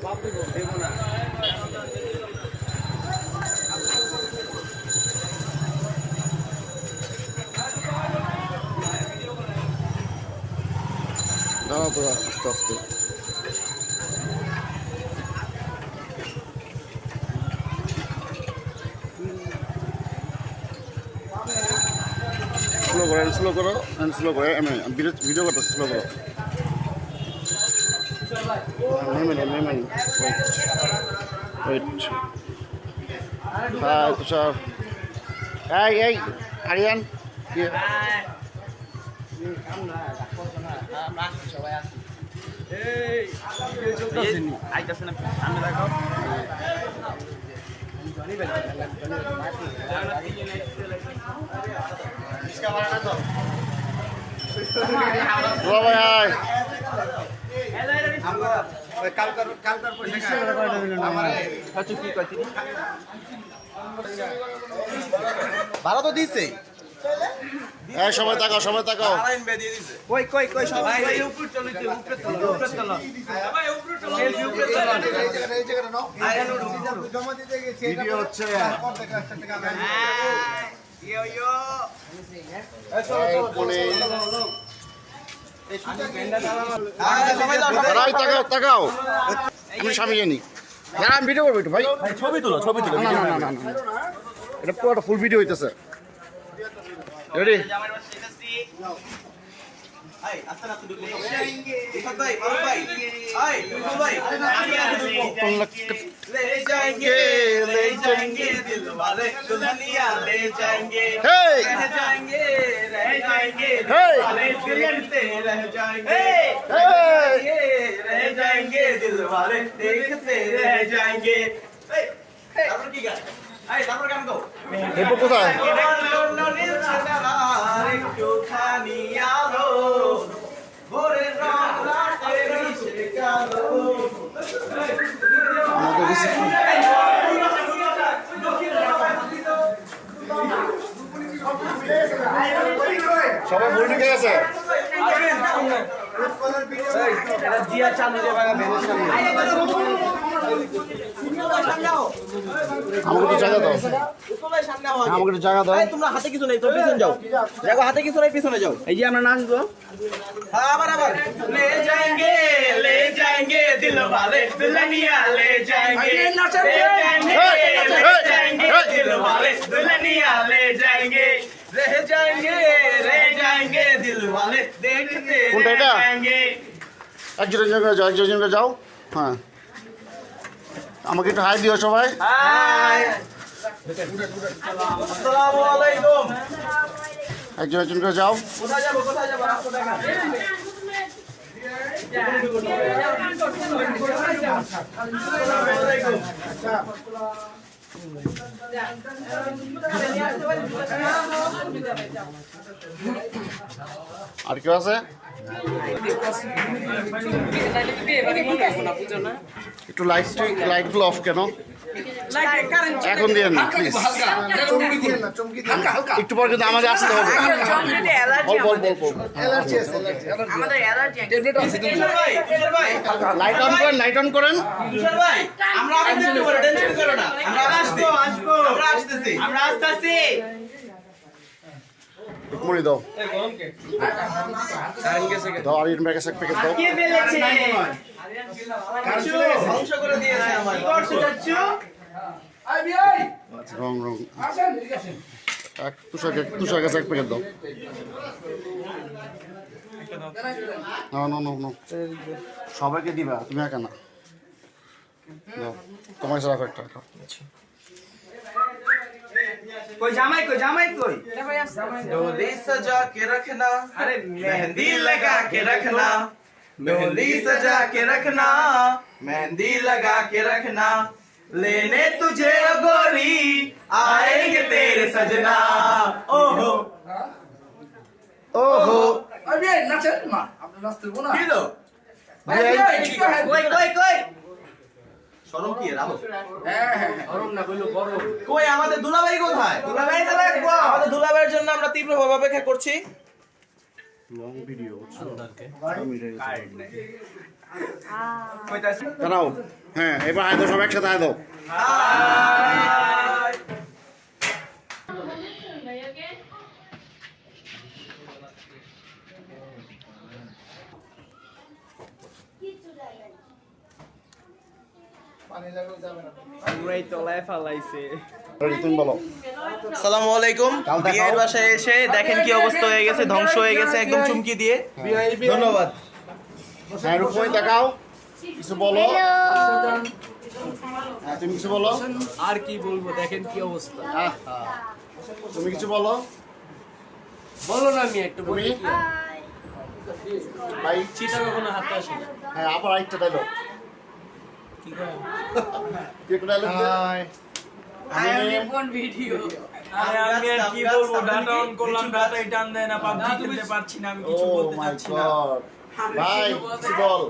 দাঁড়াও তো আস্তে আস্তে। স্লো করো, স্লো করো, স্লো করো। আমি ভিডিও করতেছি, স্লো করো। ওয়েট। হ্যাঁ তুষার, এই আরিয়ান ভালো তো দিছে। সময় তাকাও, সময় তাকাও। কই কই কই সবাই উপরে চলো, উপরে চলো, উপরে চলো ভাই, উপরে চলো, উপরে চলো। এই জায়গাটা নাও, জমা দিতে গেছি, ভিডিও হচ্ছে। ইয়ো ইয়ো এই চলো চলো। এই সুন্দর বেন্ডা সবাই তাকাও, তাকাও। আমি স্বামী জানি। আমি ভিডিও করবো একটু ভাই। ছবি তুলো, ছবি তুলো। না না না না, এটা পুরোটা ফুল ভিডিও হইতেছে। রেডি? ভাই আস্তে আস্তে ঢুকো। দীপক ভাই, মারুফ ভাই, ভাই ঢুকো ভাই, আস্তে আস্তে ঢুকো। ले जाएंगे दिल वाले दुल्हनिया ले जाएंगे, Hey! रह जाएंगे Hey! वाले देखते रह जाएंगे, Hey! रह जाएंगे दिल वाले देखते रह जाएंगे। তারপর কি গান? এই তারপর গান গাও। এরপর কোথায়? একটুখানি আলো ভোরের রং রাতের মিশে গেল। আমাকে রিসিভ সবাই ভুল ঠিক আছে। দিয়া চালু যে বাগা বেনের সামনে। আমাকে একটু জায়গা দাও, আমাকে একটু জায়গা দাও। তোমরা হাতে কিছু নেই, তো পিছনে যাও, দেখো হাতে কিছু নেই, পিছনে যাও। এই যে আমরা নাচবো। হ্যাঁ আবার আবার। ले जाएंगे दिल वाले दुल्हनिया ले जाएंगे, ले जाएंगे दिल वाले दुल्हनिया ले जाएंगे, रह जाएंगे दिल वाले देखते কোনটা এটা? जाएंगे। একজন করে যাও, একজন করে যাও। হ্যাঁ, আমাকে একটু হাই দিও সবাই। হাই, আসসালামু আলাইকুম। একজন করে যাও। কোথায় যাবো, কোথায় যাবো, রাস্তা দেখা। আর কেউ আছে? একটু লাইটগুলো অফ কেন? এখন দিয়ে না প্লিজ, একটু পর কিন্তু আমাদের আসতে হবে। লাইট অন করেন, লাইট অন করেন। আমরা দেখতে পারো, টেনশন করো না, আমরা আসবো, আমরা আসতেছি, আমরা আসতেছি। মুড়ি দাও, দাও। আর ইন ব্যাগে এক প্যাকেট দাও। কে ফেলেছে? ধ্বংস করে দিয়েছে আমার। কি করছো চাচ্চু? রং তুষার কাছে এক প্যাকেট দাও। না সবাইকে দিবা, তুমি একা না। দাও, তোমার সাথে রাখো একটা। कोई जामाई कोई डोली सजा के रखना, अरे मेहंदी लगा के रखना, डोली सजा के रखना, मेहंदी लगा के रखना, लेने तुझे गोरी आएंगे तेरे सजना। ओहो ओहो, अभी नाचें ना, आपने नाचते हो ना? किलो कोई শরম কি রামো? হ্যাঁ গরম না বললো গরম। কই আমাদের দুলাভাই কোথায়? দুলাভাই তো লাগবো। আমাদের দুলাভাইয়ের জন্য আমরা তীব্রভাবে অপেক্ষা করছি। লং ভিডিও কইতাছি দাঁড়াও। হ্যাঁ, এবার আয় দাও, সব একসাথে আয় দাও। পুরাই তলায় ফালাইছে। Ready, তুমি বলো। আসসালামু আলাইকুম। কাল দেখাও। বিয়ের বাসায় এসে দেখেন কি অবস্থা হয়ে গেছে, ধ্বংস হয়ে গেছে একদম চুমকি দিয়ে। ধন্যবাদ। হ্যাঁ, রূপমণি দেখাও, কিছু বলো। হ্যাঁ, তুমি কিছু বলো। আর কি বলবো, দেখেন কি অবস্থা। আহা, তুমি কিছু বলো। বলো না, আমি একটু তুমি বলি। ভাই, চিটা কখনো হাতে আসে না। হ্যাঁ, আবার আরেকটা ডায়লগ। কি করে? কি একটা ডায়লগ দে। আমি কোন ভিডিও? আরে আমি আর কি বলবো, ডাটা অন করলাম, ডাটাই টান দেয় না, পাবজি খেলতে পারছি না, আমি কিছু Oh বলতে my চাচ্ছি না। God! ভাই, কিছু বল।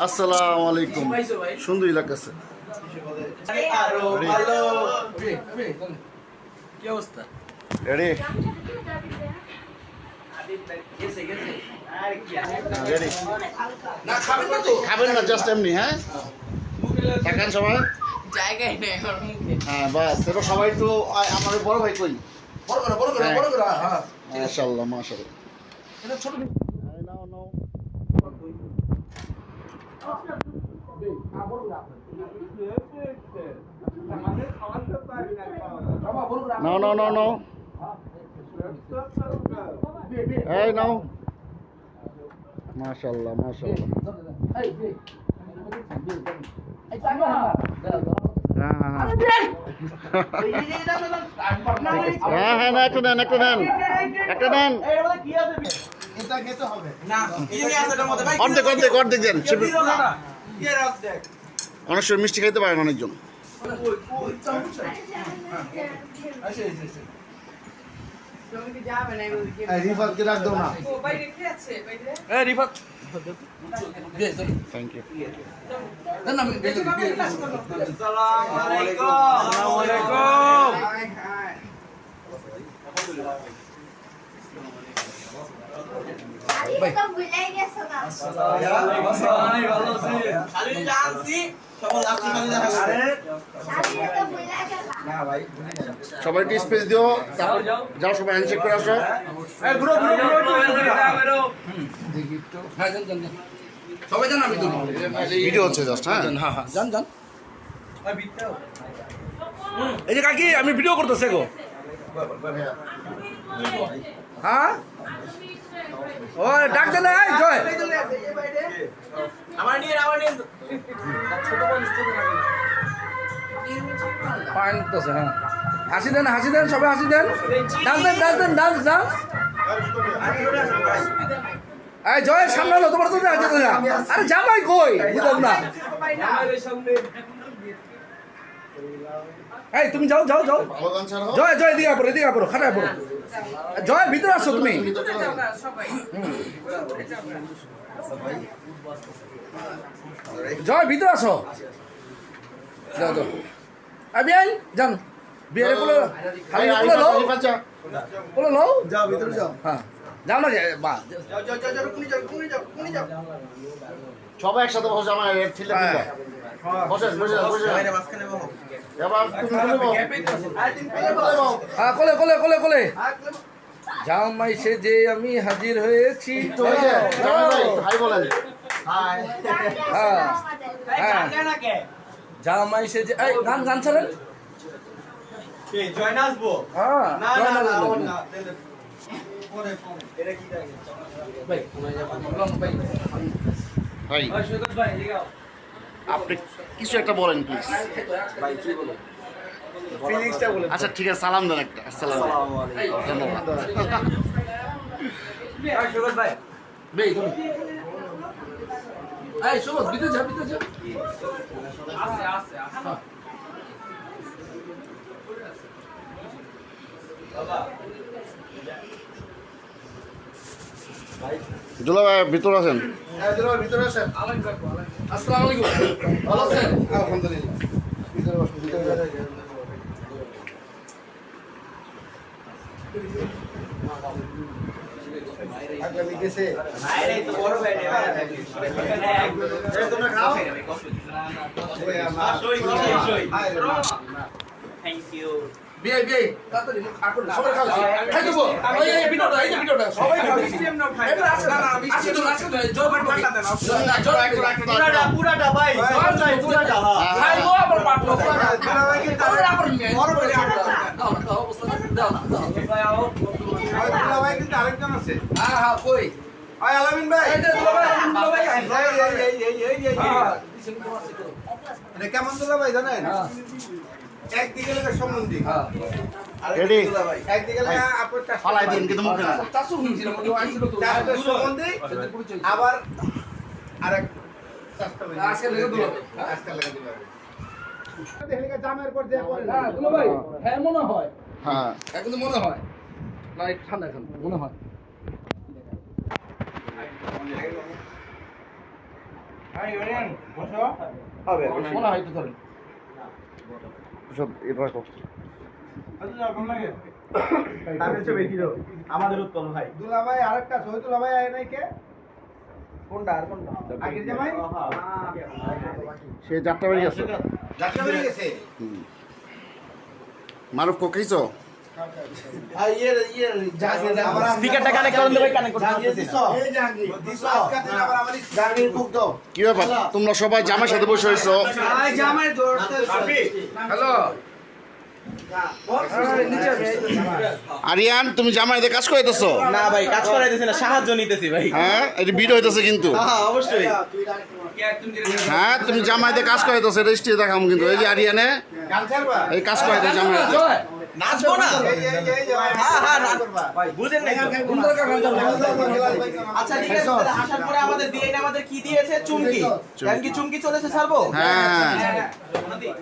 আসসালামু আলাইকুম। পাইছো ভাই? সুন্দরই লাগতেছে। আরো ভালো। কি অবস্থা? রেডি? গেছে গেছে। রেডি? না খাবেন না তো? খাবেন না, জাস্ট এমনি। হ্যাঁ, থাকেন সবাই। জায়গায় নেই আমার মুখে। হ্যাঁ, বাস। এবার সবাই একটু আমার বড় ভাই কই? বড় করে বড় করে বড় করে। হ্যাঁ। মাশাআল্লাহ, মাশাআল্লাহ। এটা ছোট দিন। এই নাও, নাও। বাবা বড় করে। নাও, নাও, নাও, নাও। এই নাও। মাশাআল্লাহ, মাশাআল্লাহ। এই এই টাকা। হ্যাঁ, হ্যাঁ, হ্যাঁ। হ্যাঁ, হ্যাঁ, না, একটা নেন, একটা নেন, একটা নেন। না, কি নিয়ে আছে এটার মধ্যে ভাই? অর্ধেক, অর্ধেক, অর্ধেক দেন। কি দিল না? কি এর অর্ধেক? অনেক সময় মিষ্টি খাইতে পারেন অনেকজন। তুমি কি যাবে না এগুলো কি? রিফাতকে রাখ দাও না। ও বাইরে কে আছে বাইরে? এ রিফাত দে দে। Thank you. না না আমি দে দে। আসসালামু আলাইকুম। আসসালামু আলাইকুম। আমি তো ভুলে গেছো না। খালি জানছি সব লাস্ট খালি দেখা করে। আমি তো ভুলে গেলাম। সবাই একটু স্পেস দিও। তারপর যাও, সবাই হ্যান্ডশেক করে আসো। এই ঘুরো ঘুরো ঘুরো। দেখি একটু। হ্যাঁ যান যান যান। সবাই জান আমি তো। ভিডিও হচ্ছে জাস্ট। হ্যাঁ, হ্যাঁ হ্যাঁ যান যান। এই যে কাকি আমি ভিডিও করতেছে গো। হ্যাঁ ও ডাক দেন এই জয় আমার নিয়ে ফাইন করতেছে। হ্যাঁ হাসি দেন সবাই হাসি দেন। ডান্স দেন ডান্স দেন ডান্স ডান্স। এই জয় সামনে হলো তোমার তো আরে জামাই কই বুঝলাম না। এই তুমি যাও যাও যাও। ভালো গান ছাড়ো। জয় জয় এদিকে পড়ো খাটায় পড়ো। জয় ভিতরে আসো তুমি। সবাই। জয় ভিতরে আসো। যাও যাও আবিয়াই যান বিয়েরে কোলে খালি কোলে লও কোলে লও। যাও, ভিতরে যাও। হ্যাঁ যাও না বা সবাই একসাথে বসে আমার ঠেলে দিবা। বসেন, বসেন, বসেন। এবার তুমি বলো। হ্যাঁ কোলে কোলে কোলে কোলে জামাই সেজে আমি হাজির হয়েছি। একটু ওই যে, জামাই ভাই, একটু হাই বলেন। হ্যাঁ এই জানতে না কে? জামাই সেজে এই গান গান ছাড়েন। কে জয় নাচবো? হ্যাঁ না জয় না না, না জয় ওর না। না। পরে এটা কি থাকে? ভাই ভাই ভাই, ভাই এদিকে আও। আপনি কিছু একটা বলেন প্লিজ। ফিলিংসটা বলে। আচ্ছা, ঠিক আছে, সালাম দেন একটা। আসসালামু আলাইকুম। ধন্যবাদ। ভাই সুরজ ভাই। ভাই এই সুরজ ভিতরে যা আসে আসে আসে। বাবা দুলা ভাই, ভিতরে আছেন। আসসালামু আলাইকুম ভালো আছেন? আলহামদুলিল্লাহ। ভিতরে বসুন, ভিতরে বসুন। বিয়ে বিয়ে তাড়াতাড়ি সবাই খাও খাই দেবো এই ভিডিওটা এই যে ভিডিওটা সবাই খাও এবার আসে না আসে তো জোর পাল্টা দেন পুরাটা ভাই পুরাটা খাই গো আবার পাটলো আবার আবার বড় বড় দাও অবস্থা দাও ভাই কিন্তু আরেকজন আছে হ্যাঁ হ্যাঁ কই ভাই আলামিন ভাই এই যে দুলাভাই এটা কেমন দুলা ভাই জানেন হ্যাঁ একদিকে লাগে সম্বন্ধী হ্যাঁ রেডি একদিকে লাগে আপনার ফালাই দিন কিন্তু মুখে না চাচু হুনছিল মনে হয় আইছিল তো সম্বন্ধী পরিচয় আবার আরেক চাচা ভাই আজকে লেগে দুলাভাই আজকে লাগে দুলা ভাই দেখলে জামের পর যে পরে হ্যাঁ দুলাভাই হ্যাঁ মনে হয় হ্যাঁ এখন তো মনে হয় না একটু ঠান্ডা এখন মনে হয় ভাই ইউনিয়ন বসো মনে হয় তো ধরেন সব এবার রাখো আমাদের উৎপন্ন ভাই দুলা ভাই আরেকটা সই দুলা ভাই আয় নাই কে কোনটা আর কোনটা আগের জামাই সে যাত্রা বেরিয়ে গেছে যাত্রা বেরিয়ে গেছে মারুফ কোকিছো স্পিকারটা কানেক্ট করুন ভাই কানেক্ট করতে এই জাহাঙ্গীর দিছো আজকে দিন আবার আমার জাহাঙ্গীর বুক দাও কি ব্যাপার তোমরা সবাই জামার সাথে বসে হয়েছো ভাই জামাই ধরতে হ্যালো আরিয়ান তুমি জামাইতে কাজ করে দিতেছো না ভাই কাজ করাইতেছি না সাহায্য নিতেছি ভাই হ্যাঁ এটা ভিডিও হইতেছে কিন্তু হ্যাঁ অবশ্যই হ্যাঁ তুমি জামাইতে কাজ করে দিতেছো এটা স্টেজ দেখাম কিন্তু এই যে আরিয়ানে গান ছাড়বা এই কাজ করে দিতেছে জামাইতে জয় নাচবো না এই হ্যাঁ হ্যাঁ বুঝেন নাই তো? সুন্দর গান যাবে আচ্ছা ঠিক আছে তাহলে আসার পরে আমাদের দিয়ে না আমাদের কি দিয়েছে চুমকি কেন কি চুমকি চলেছে ছাড়বো হ্যাঁ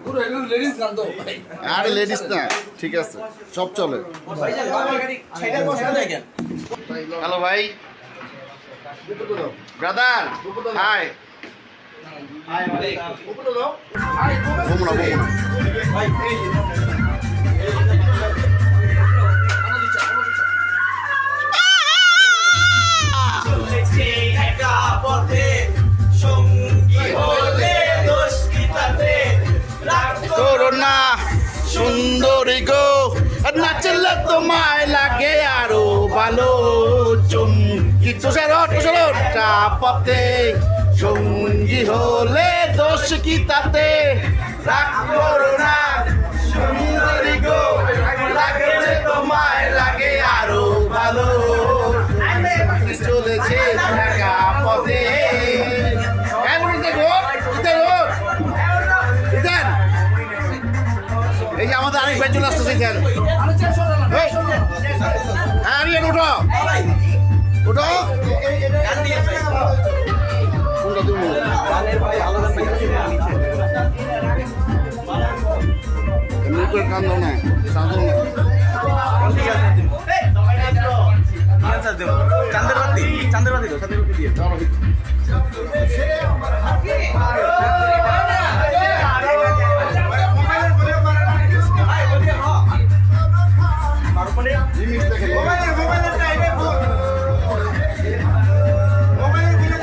পুরো লেডিস গান তো ভাই আরে লেডিস না ঠিক আছে সব চলে ছেড়ে বসে দেখেন হ্যালো ভাই ব্রাদার হাই ঘুমো না চলেছে একা পথে সঙ্গী হলে দোষ কি তাতে রাগ করোনা সুন্দরী গো নাচলে তোমায় লাগে আরো ভালো চুমকি তুষার চাপতে সঙ্গী হলে দোষ কি তাতে রাগ করোনা সুন্দরী গো লাগলে তোমায় লাগে আরো ভালো চলেছে ঢাকা পথে এই যে আমাদের আরেক ভাই চলে আসতেছে এখানে হ্যাঁ আরিয়ান উঠো উঠো কোনটা তুমি এমনি করে কান দাও না সাঁদো না চাঁদের বাতি দিয়ে জিনিস দেখে মোবাইলের টাইমে ফোন মোবাইলের ভিডিও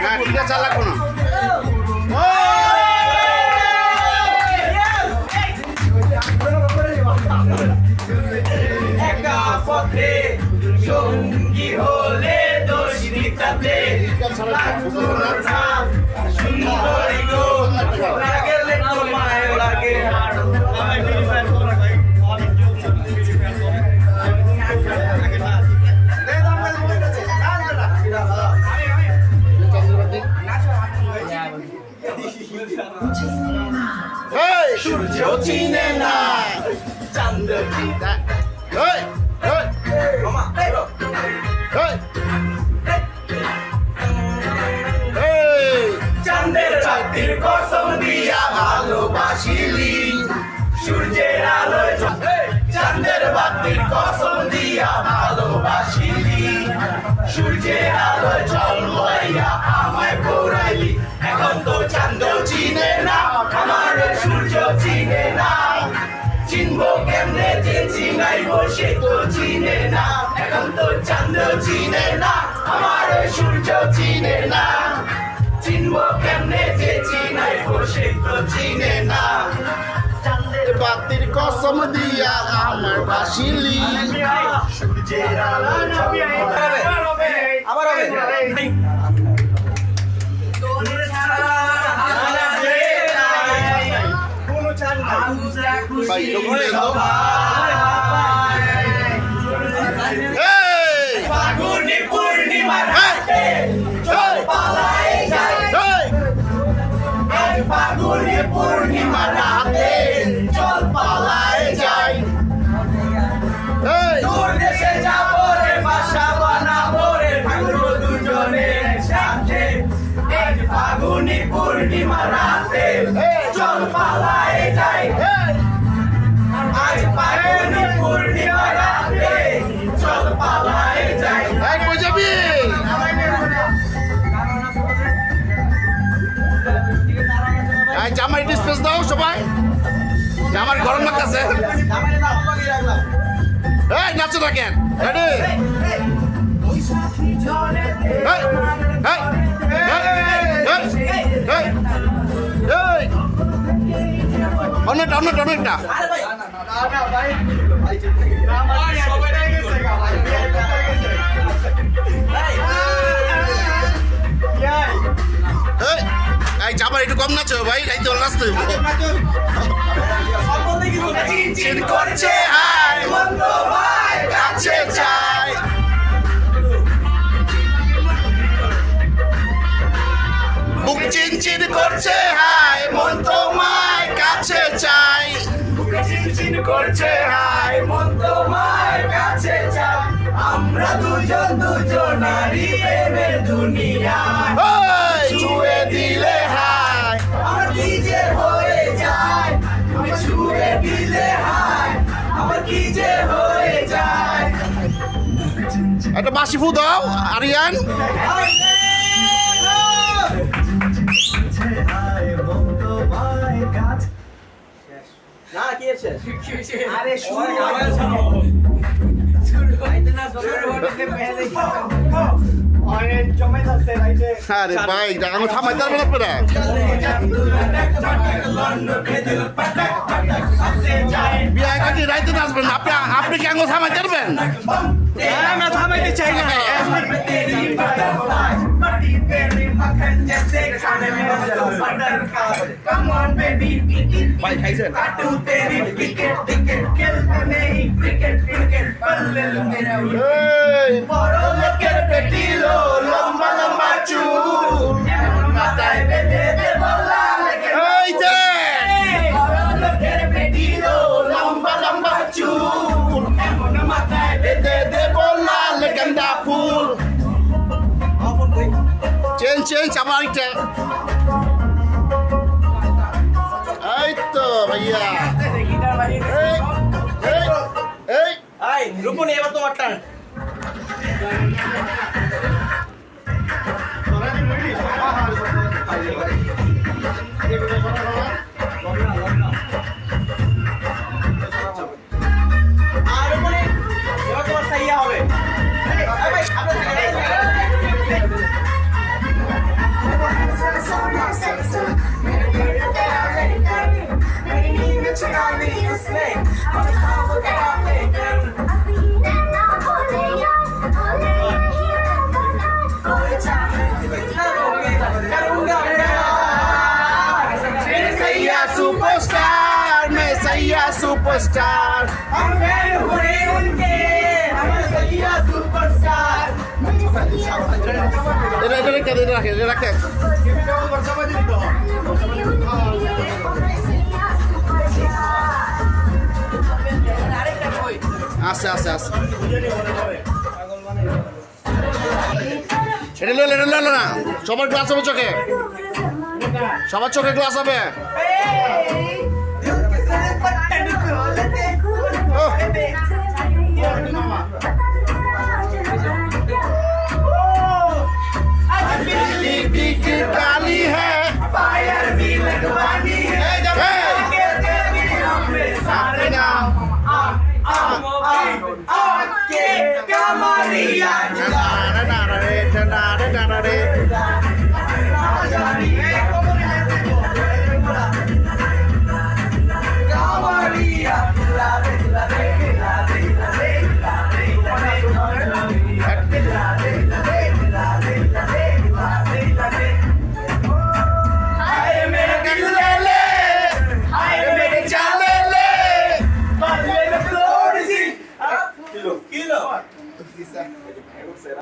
হ্যাঁ ঠিক আছে আর লাগবো না একা পথে সঙ্গী হলে দোষ দিতাতে সুন্দরী গো লাগলে তোমায় লাগে এই সূর্য চিনে না চাঁদ চিনে এই এই মামা এই এই চাঁদের বাতির কসম দিয়া ভালোবাসিলি সূর্যের আলোয় চাঁদের বাতির কসম দিয়া ভালোবাসিলি সূর্যের আলোয় জন্মাইয়া আমায় পড়াইলি এখন তো চাঁদ চিনে না আমার সূর্য চিনে না চিনবো কেমনে যে চিনাইবো সে তো চিনে না, এখন তো চাঁদ চিনে না, আমার সূর্য চিনে না, চিনবো কেমনে যে চিনাই সে তো চিনে না। চাঁদের বাতির কসম দিয়া আমার ভাসিলি সূর্যের আলো নামে আবার হবে ভাই লোক ফাগুনি পূর্ণিমার রাতে চল পালাই যাই, ফাগুনি পূর্ণিমার রাতে চল পালাই যাই, দূর দেশে যাবো রে বাসা বানাবো রে থাকবো দুজনে সাথে, ফাগুনি পূর্ণিমার রাতে চল পালাই যাই, আজ ফাগুনি পূর্ণিমার রাতে চল পালাই যাই। কই যাবি? জামাই ডিসপ্লেস দাও সবাই, জামার গরম লাগতেছে। এই নাচো না কেন? রেডি? অনেকটা অনেকটা অনেকটা এই জামার একটু কম নাচো ভাই, এই তো নাচতে চিন করছে হায় মন্দ ভাই কাছে চাই, বুক চিন চিন করছে হায় মন তোমায় কাছে চাই, বুক চিন চিন করছে হায় মন তোমায় কাছে চাই, আমরা দুজন দুজনারই প্রেমের দুনিয়া, ছুঁয়ে দিলে হায় আমার কি যে হয়ে যায়, তুমি ছুঁয়ে দিলে হায় আমার কি যে হয়ে যায়। একটা বাসি ফু দাও আরিয়ান। না কি আছে আরে শুরু আরে ভাই আমি থামাইতে পারবো না আপনারা। বিয়ে কাকি রাইতে নাচবেন আপনি, আপনি কি আঙুল থামাইতে পারবেন? না থামাইতে চাই না, ভাই খাইছেন বড় লোকের পেটিলো লম্বা লম্বা চুল, মাথায় বেঁধে দেব লাল এই যে বড় লোকের পেটিলো লম্বা লম্বা চুল, এমন মাথায় বেঁধে দেব লাল গেন্দা ফুল। চেঞ্জ চেঞ্জ আবার একটা। এই তো ভাইয়া এই এই এই আই রূপনি এবার তোমার টান। আর রূপনি এবার তোমার সাইয়া হবে। सुपरस्टार मैं सैया सुपरस्टार हम फैन हुए उनके, हम सैया सुपरस्टार। এটা রাখে আস্তে আস্তে আস্তে এটা লো না সবার গ্লাস হবে চোখে, সবার চোখে গ্লাস হবে। बिजली की काली है फायर भी लगवानी है, सारे नाम নাড়ে নাড়ে